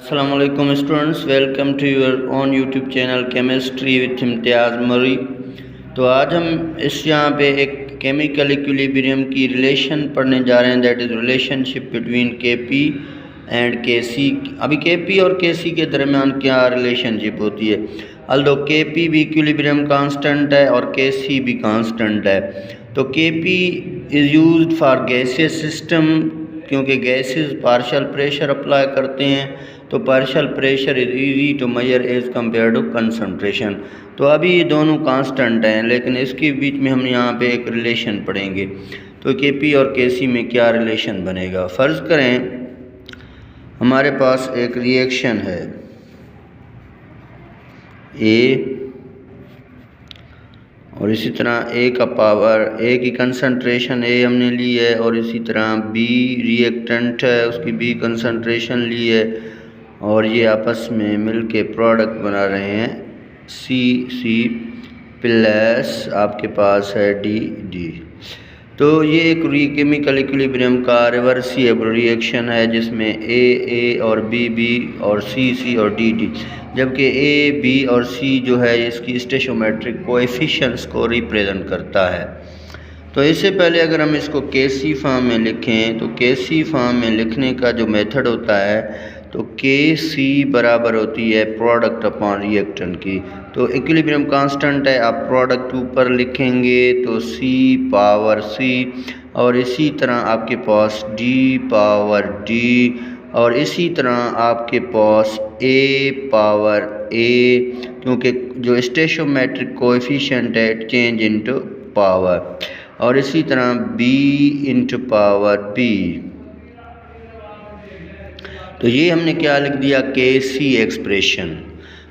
अस्सलामु अलैकुम students, welcome to your own YouTube channel chemistry with Imtiaz Mari. तो आज हम यहाँ पे एक केमिकल इक्विलिब्रियम की रिलेशन पढ़ने जा रहे हैं, that is relationship between Kp and Kc। अभी Kp और Kc के दरमियान क्या रिलेशनशिप होती है, अल्दो Kp भी इक्विलिब्रियम कांस्टेंट है और Kc भी कांस्टेंट है। तो Kp is used for gaseous system, क्योंकि गैसेस पार्शियल प्रेशर अप्लाई करते हैं, तो partial pressure is easy to measure as compare to concentration. तो अभी ये दोनों कांस्टेंट हैं, लेकिन इसके बीच में हम यहाँ पे एक रिलेशन पढ़ेंगे। तो Kp और Kc में क्या रिलेशन बनेगा। फ़र्ज़ करें हमारे पास एक रिएक्शन है A, और इसी तरह A का पावर, A की कंसंट्रेशन A हमने ली है, और इसी तरह B रिएक्टेंट है, उसकी B कंसंट्रेशन ली है, और ये आपस में मिलके प्रोडक्ट बना रहे हैं C प्लस आपके पास है D। तो ये एक केमिकल इक्विलिब्रियम का रिवर्सिबल रिएक्शन है, जिसमें A और B और C और D, जबकि A, B और C जो है इसकी स्टेशोमेट्रिक कोएफिशिएंट्स को रिप्रेजेंट करता है। तो इससे पहले अगर हम इसको Kc फॉर्म में लिखें, तो Kc फॉर्म में लिखने का जो मेथड होता है, तो Kc बराबर होती है प्रोडक्ट अपॉन रिएक्टेंट की। तो इक्विलिब्रियम कांस्टेंट है, आप प्रोडक्ट ऊपर लिखेंगे तो C पावर C, और इसी तरह आपके पास D पावर D, और इसी तरह आपके पास A पावर A, क्योंकि जो स्टेशोमेट्रिक कोएफिशिएंट है इट चेंज इनटू पावर, और इसी तरह B इंटू पावर B। तो ये हमने क्या लिख दिया, Kc एक्सप्रेशन।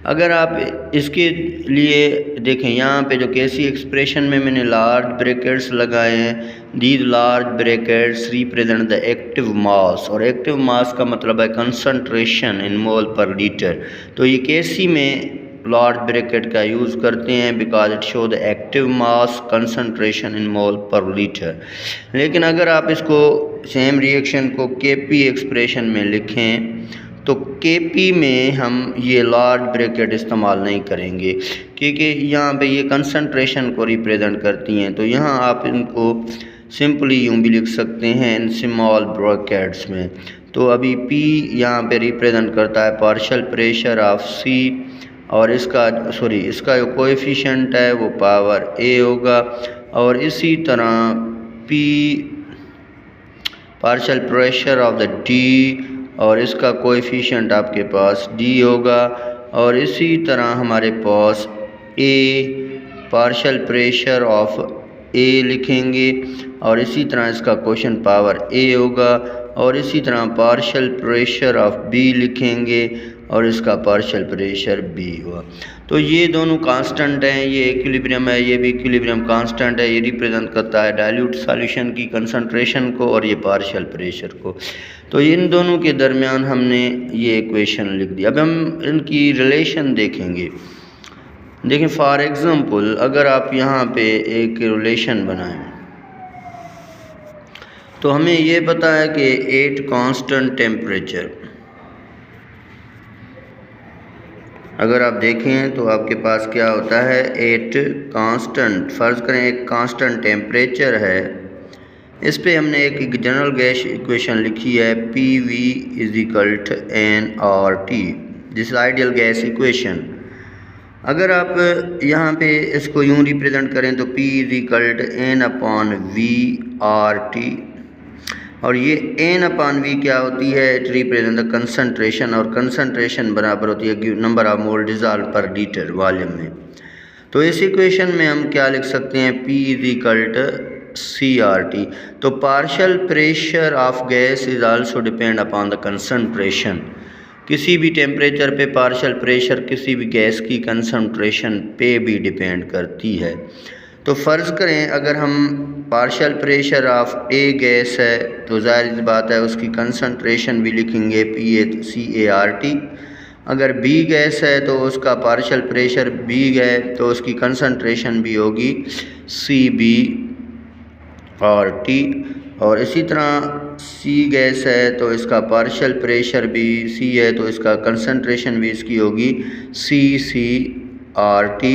अगर आप इसके लिए देखें, यहाँ पे जो Kc एक्सप्रेशन में मैंने लार्ज ब्रैकेट्स लगाए हैं, these large brackets represent the active मास, और एक्टिव मास का मतलब है concentration in mole per litre. तो ये Kc में लार्ज ब्रैकेट का यूज़ करते हैं because it show the active mass concentration in mole per litre. लेकिन अगर आप इसको सेम रिएक्शन को Kp एक्सप्रेशन में लिखें, तो Kp में हम ये लार्ज ब्रैकेट इस्तेमाल नहीं करेंगे, क्योंकि यहाँ पे ये कंसंट्रेशन को रिप्रेजेंट करती हैं। तो यहाँ आप इनको सिंपली यूँ भी लिख सकते हैं इन स्मॉल ब्रैकेट्स में। तो अभी P यहाँ पे रिप्रेजेंट करता है पार्शियल प्रेशर ऑफ C, और इसका जो कोएफिशिएंट है वो पावर A होगा, और इसी तरह P partial pressure of the D, और इसका कोएफिशिएंट आपके पास D होगा, और इसी तरह हमारे पास A partial pressure of A लिखेंगे, और इसी तरह इसका क्वेश्चन पावर A होगा, और इसी तरह पार्शियल प्रेशर ऑफ B लिखेंगे, और इसका पार्शियल प्रेशर B हुआ। तो ये दोनों कांस्टेंट हैं, ये इक्विलिब्रियम है, ये भी इक्विलिब्रियम कांस्टेंट है। ये रिप्रेजेंट करता है डाइल्यूट सॉल्यूशन की कंसंट्रेशन को, और ये पार्शियल प्रेशर को। तो इन दोनों के दरमियान हमने ये इक्वेशन लिख दी। अब हम इनकी रिलेशन देखेंगे। देखें फॉर एग्ज़ाम्पल, अगर आप यहाँ पे एक रिलेशन बनाएं, तो हमें ये पता है कि 8 कांस्टेंट टेम्परेचर, अगर आप देखें तो आपके पास क्या होता है 8 कांस्टेंट। फ़र्ज़ करें एक कांस्टेंट टेम्परेचर है, इस पे हमने एक जनरल गैस इक्वेशन लिखी है PV = nRT, this ideal gas equation. अगर आप यहाँ पे इसको यूँ रिप्रेजेंट करें तो P = n/V/RT, और ये n/V क्या होती है, इट रिप्रेजेंट द कंसंट्रेशन, और कंसंट्रेशन बराबर होती है नंबर ऑफ मोल डिज़ॉल्व पर लीटर वॉल्यूम में। तो इस इक्वेशन में हम क्या लिख सकते हैं, P = CRT। तो partial pressure of gas is also depend upon the concentration. किसी भी टेम्परेचर पे पार्शियल प्रेशर किसी भी गैस की कंसंट्रेशन पे भी डिपेंड करती है। तो फ़र्ज़ करें अगर हम partial pressure of A gas है, तो ज़ाहिर बात है उसकी कंसंट्रेशन भी लिखेंगे PaCART। अगर B गैस है तो उसका पार्शियल प्रेशर B है, तो उसकी कंसंट्रेशन भी होगी CBRT। और इसी तरह सी गैस है तो इसका पार्शियल प्रेशर भी सी है, तो इसका कंसंट्रेशन भी इसकी होगी CCRT।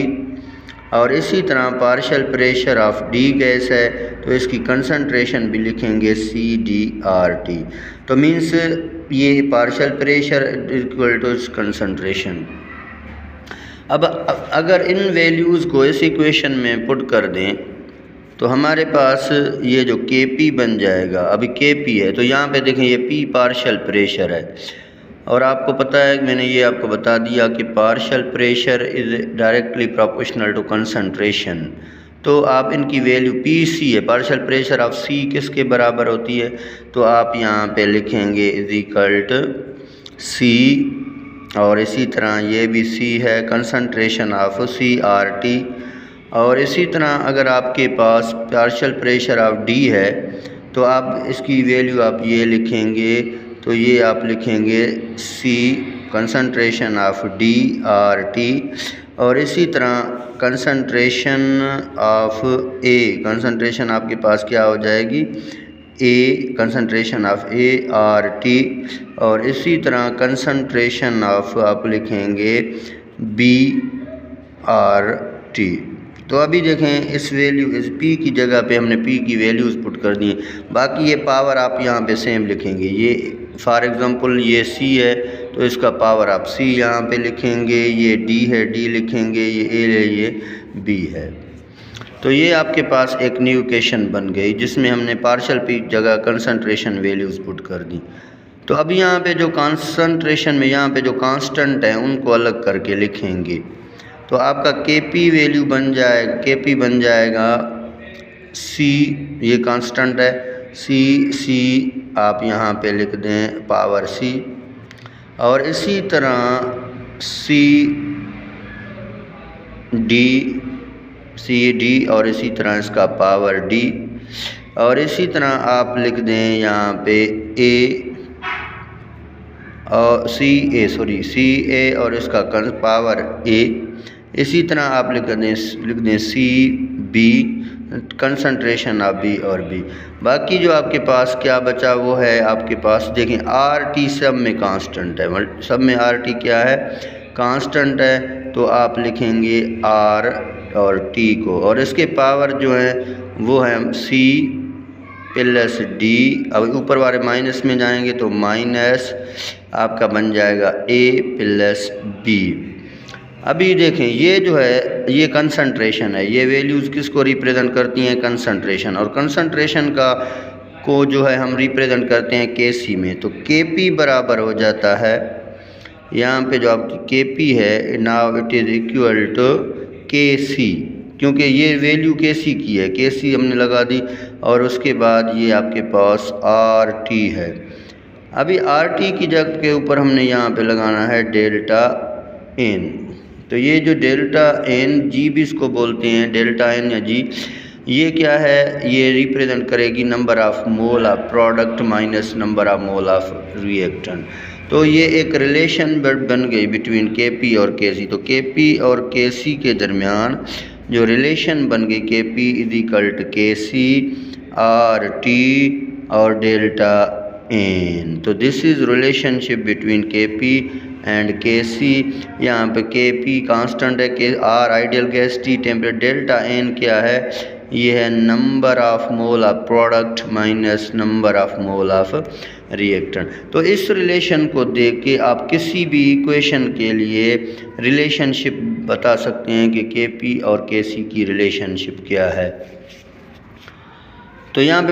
और इसी तरह partial pressure of D gas है तो इसकी कंसंट्रेशन भी लिखेंगे CDRT। तो मीन्स ये partial pressure equal to concentration. अब अगर इन वैल्यूज़ को इस इक्वेशन में पुट कर दें तो हमारे पास ये जो Kp बन जाएगा। अभी Kp है तो यहाँ पे देखें ये P पार्शियल प्रेशर है, और आपको पता है मैंने ये आपको बता दिया कि partial pressure is directly proportional to concentration. तो आप इनकी वैल्यू PC है, पार्शियल प्रेशर ऑफ C किसके बराबर होती है, तो आप यहाँ पे लिखेंगे इज इक्वल टू C, और इसी तरह ये भी C है, कंसंट्रेशन ऑफ CRT। और इसी तरह अगर आपके पास पार्शियल प्रेशर ऑफ D है तो आप इसकी वैल्यू आप ये लिखेंगे, तो ये आप लिखेंगे C कंसंट्रेशन ऑफ DRT। और इसी तरह कंसंट्रेशन ऑफ A, कंसंट्रेशन आपके पास क्या हो जाएगी A, कंसंट्रेशन ऑफ ART। और इसी तरह कंसंट्रेशन ऑफ आप लिखेंगे BRT। तो अभी देखें इस वैल्यू इस P की जगह पे हमने P की वैल्यूज़ पुट कर दी। बाकी ये पावर आप यहाँ पे सेम लिखेंगे। ये फॉर एग्ज़ाम्पल ये C है तो इसका पावर आप C यहाँ पे लिखेंगे, ये D है D लिखेंगे, ये A है ये B है। तो ये आपके पास एक न्यू इक्वेशन बन गई जिसमें हमने पार्शियल P जगह कंसंट्रेशन वैल्यूज़ पुट कर दी। तो अब यहाँ पे जो कंसंट्रेशन में यहाँ पे जो कांस्टेंट है उनको अलग करके लिखेंगे। तो आपका Kp वैल्यू बन जाएगा, Kp बन जाएगा C, ये कांस्टेंट है C आप यहाँ पे लिख दें पावर C। और इसी तरह CD और इसी तरह इसका पावर D। और इसी तरह आप लिख दें यहाँ पे A और CA और इसका पावर A। इसी तरह आप लिख दें CB कंसंट्रेशन ऑफ B और B। बाकी जो आपके पास क्या बचा वो है आपके पास देखें RT सब में कांस्टेंट है, सब में RT क्या है कांस्टेंट है। तो आप लिखेंगे R और T को, और इसके पावर जो है वो है C प्लस D। अब ऊपर वाले माइनस में जाएंगे तो माइनस आपका बन जाएगा A प्लस B। अभी देखें ये जो है ये कंसंट्रेशन है, ये वैल्यूज़ किसको रिप्रेजेंट करती हैं कंसंट्रेशन, और कंसंट्रेशन को जो है हम रिप्रेजेंट करते हैं Kc में। तो Kp बराबर हो जाता है यहाँ पे जो आपकी Kp है now it is equal to Kc, क्योंकि ये वैल्यू Kc की है, Kc हमने लगा दी। और उसके बाद ये आपके पास RT है। अभी RT की जगह के ऊपर हमने यहाँ पे लगाना है डेल्टा N। तो ये जो डेल्टा N G भी इसको बोलते हैं, डेल्टा N या G, ये क्या है ये रिप्रेजेंट करेगी number of mole of product minus number of mole of reactant. तो ये एक रिलेशन बन गई बिटवीन Kp और Kc। तो Kp और Kc के दरमियान जो रिलेशन बन गई Kp is equal to Kc RT और डेल्टा N। तो this is relationship between Kp and Kc। यहाँ पे Kp कांस्टेंट है, R ideal gas, T temperature, delta N क्या है ये है number of mole of product minus number of mole of reactant. तो इस रिलेशन को देख के आप किसी भी इक्वेशन के लिए रिलेशनशिप बता सकते हैं कि Kp और Kc की रिलेशनशिप क्या है। तो यहाँ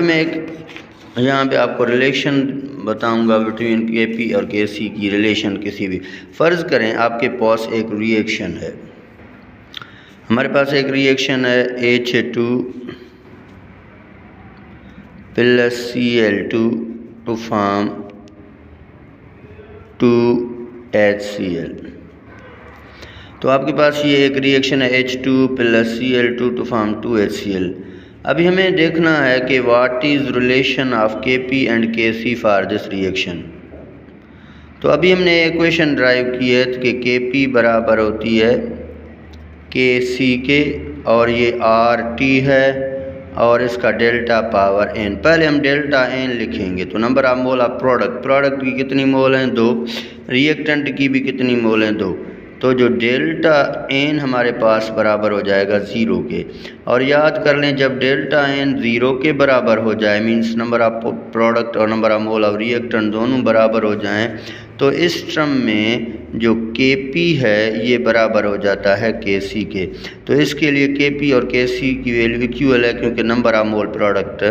पे आपको रिलेशन बताऊंगा बिटवीन Kp और Kc की रिलेशन किसी भी। फ़र्ज़ करें आपके पास एक रिएक्शन है, हमारे पास एक रिएक्शन है H2 plus Cl2 to form 2HCl। तो आपके पास ये एक रिएक्शन है H2 plus Cl2 to form 2HCl। अभी हमें देखना है कि what is relation of Kp and Kc for this reaction. तो अभी हमने इक्वेशन ड्राइव की है कि Kp बराबर होती है Kc के, और ये RT है और इसका डेल्टा पावर n। पहले हम डेल्टा n लिखेंगे तो number of mole of product की कितनी मोल हैं 2, रिएक्टेंट की भी कितनी मोल हैं 2, तो जो डेल्टा n हमारे पास बराबर हो जाएगा 0 के। और याद कर लें जब डेल्टा n 0 के बराबर हो जाए मींस नंबर ऑफ प्रोडक्ट और number of mole of reactant दोनों बराबर हो जाएं तो इस टर्म में जो Kp है ये बराबर हो जाता है Kc के। तो इसके लिए Kp और Kc की वैल्यू इक्वल है क्योंकि number of mole product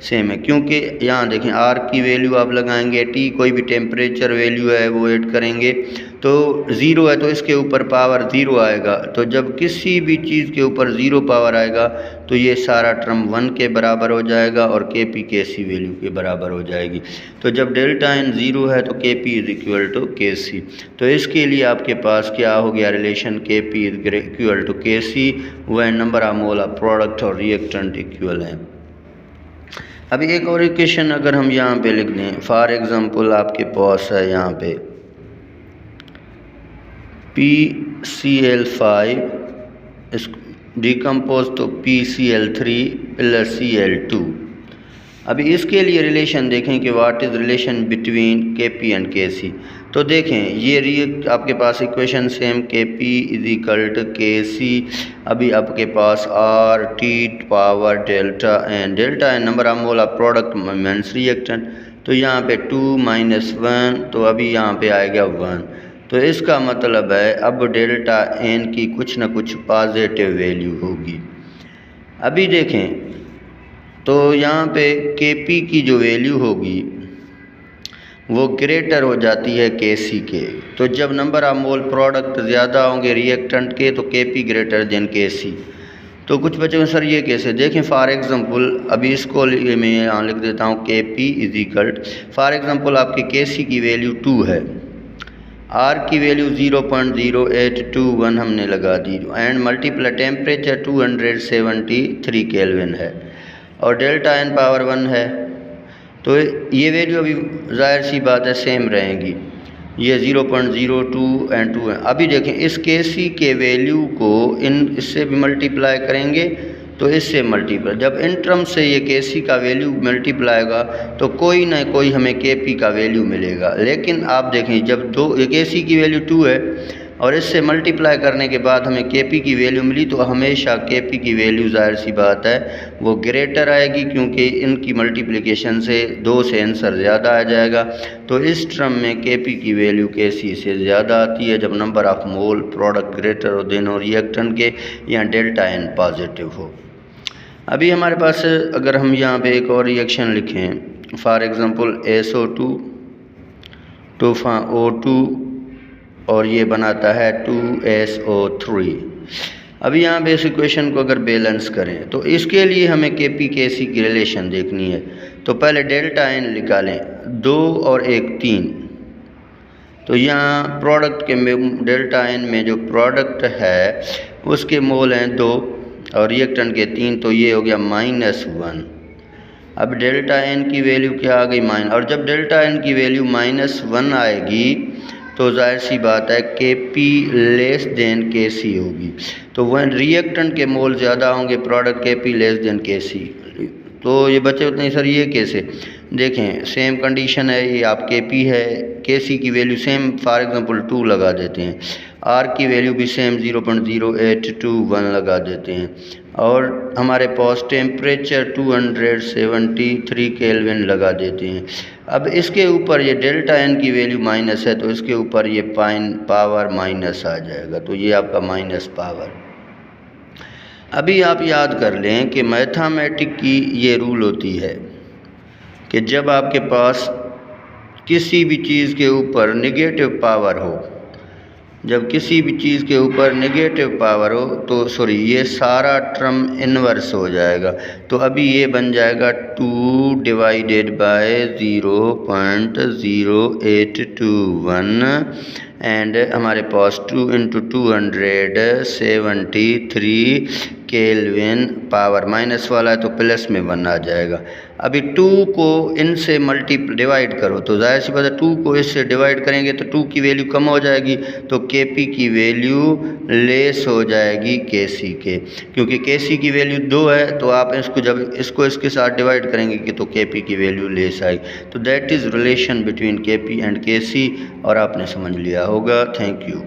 same है। क्योंकि यहाँ देखें R की वैल्यू आप लगाएंगे, T कोई भी टेम्परेचर वैल्यू है वो ऐड करेंगे तो 0 है तो इसके ऊपर पावर 0 आएगा। तो जब किसी भी चीज़ के ऊपर 0 पावर आएगा तो ये सारा टर्म 1 के बराबर हो जाएगा और Kp Kc वैल्यू के बराबर हो जाएगी। तो जब डेल्टा n 0 है तो Kp is equal to Kc। तो इसके लिए आपके पास क्या हो गया relation Kp is equal to Kc when number of mole of product और रिएक्टेंट इक्वल हैं। अभी एक और इक्वेशन अगर हम यहाँ पे लिख दें, फॉर एग्जांपल आपके पास है यहाँ पे PCl5 इस डिकम्पोज तो PCl3 प्लस Cl2। अभी इसके लिए रिलेशन देखें कि what is relation between Kp and Kc। तो देखें ये आपके पास equation same Kp is equal to Kc। अभी आपके पास RT power delta n number of mole of product means reactant, तो यहाँ पे 2 - 1 तो अभी यहाँ पे आएगा 1। तो इसका मतलब है अब डेल्टा n की कुछ ना कुछ पॉजिटिव वैल्यू होगी। अभी देखें तो यहाँ पे Kp की जो वैल्यू होगी वो ग्रेटर हो जाती है Kc के। तो जब नंबर ऑफ मोल प्रोडक्ट ज़्यादा होंगे रिएक्टेंट के तो Kp ग्रेटर देन Kc। तो कुछ बच्चों सर ये कैसे, देखें फॉर एग्जांपल अभी इसको मैं यहाँ लिख देता हूँ Kp is equal for example आपके Kc की वैल्यू 2 है, R की वैल्यू 0.0821 हमने लगा दी एंड मल्टीप्लाई टेम्परेचर 273 केल्विन है और डेल्टा n पावर 1 है। तो ये वैल्यू अभी जाहिर सी बात है सेम रहेंगी, ये 0.02 एंड 2 है। अभी देखें इस Kc के वैल्यू को इससे भी मल्टीप्लाई करेंगे तो इससे मल्टीप्लाई, जब इन टर्म से ये Kc का वैल्यू मल्टीप्लाई होगा तो कोई ना कोई हमें Kp का वैल्यू मिलेगा। लेकिन आप देखें जब Kc की वैल्यू 2 है और इससे मल्टीप्लाई करने के बाद हमें Kp की वैल्यू मिली तो हमेशा Kp की वैल्यू जाहिर सी बात है वो ग्रेटर आएगी क्योंकि इनकी मल्टीप्लिकेशन से 2 से आंसर ज़्यादा आ जाएगा। तो इस टर्म में Kp की वैल्यू Kc से ज़्यादा आती है जब number of mole product greater हो दोनों रिएक्टेंट के या डेल्टा n पॉजिटिव हो। अभी हमारे पास अगर हम यहाँ पे एक और रिएक्शन लिखें for example SO2 to O2 और ये बनाता है 2SO3। अभी यहाँ पे इस इक्वेशन को अगर बैलेंस करें तो इसके लिए हमें Kp Kc की रिलेशन देखनी है। तो पहले डेल्टा n निकालें, 2 और 1 3। तो यहाँ प्रोडक्ट के में डेल्टा n में जो प्रोडक्ट है उसके मोल हैं 2 और रिएक्टेंट के 3, तो ये हो गया -1। अब डेल्टा n की वैल्यू क्या आ गई माइनस, और जब डेल्टा n की वैल्यू -1 आएगी तो जाहिर सी बात है Kp लेस देन Kc होगी। तो वह रिएक्टेंट के मोल ज़्यादा होंगे, product Kp less than Kc। तो ये बच्चे होते हैं सर ये कैसे, देखें सेम कंडीशन है, ये आप Kp है, Kc की वैल्यू सेम फॉर एग्जांपल 2 लगा देते हैं, R की वैल्यू भी सेम 0.0821 लगा देते हैं और हमारे पास टेम्परेचर 273 केल्विन लगा देते हैं। अब इसके ऊपर ये डेल्टा n की वैल्यू माइनस है तो इसके ऊपर ये पावर माइनस आ जाएगा, तो ये आपका माइनस पावर। अभी आप याद कर लें कि मैथमेटिक की ये रूल होती है कि जब आपके पास किसी भी चीज़ के ऊपर नेगेटिव पावर हो, जब किसी भी चीज़ के ऊपर नेगेटिव पावर हो तो सॉरी ये सारा टर्म इन्वर्स हो जाएगा। तो अभी ये बन जाएगा 2 डिवाइडेड बाय 0.0821 एंड हमारे पास 2 × 273 केल्विन, पावर माइनस वाला है तो प्लस में 1 आ जाएगा। अभी 2 को इनसे डिवाइड करो तो जाहिर सी बात है 2 को इससे डिवाइड करेंगे तो 2 की वैल्यू कम हो जाएगी, तो Kp की वैल्यू लेस हो जाएगी Kc के, क्योंकि Kc की वैल्यू 2 है तो आप जब इसको इसके साथ डिवाइड करेंगे कि तो Kp की वैल्यू लेस आएगी। तो that is relation between Kp and Kc और आपने समझ लिया होगा। Thank you.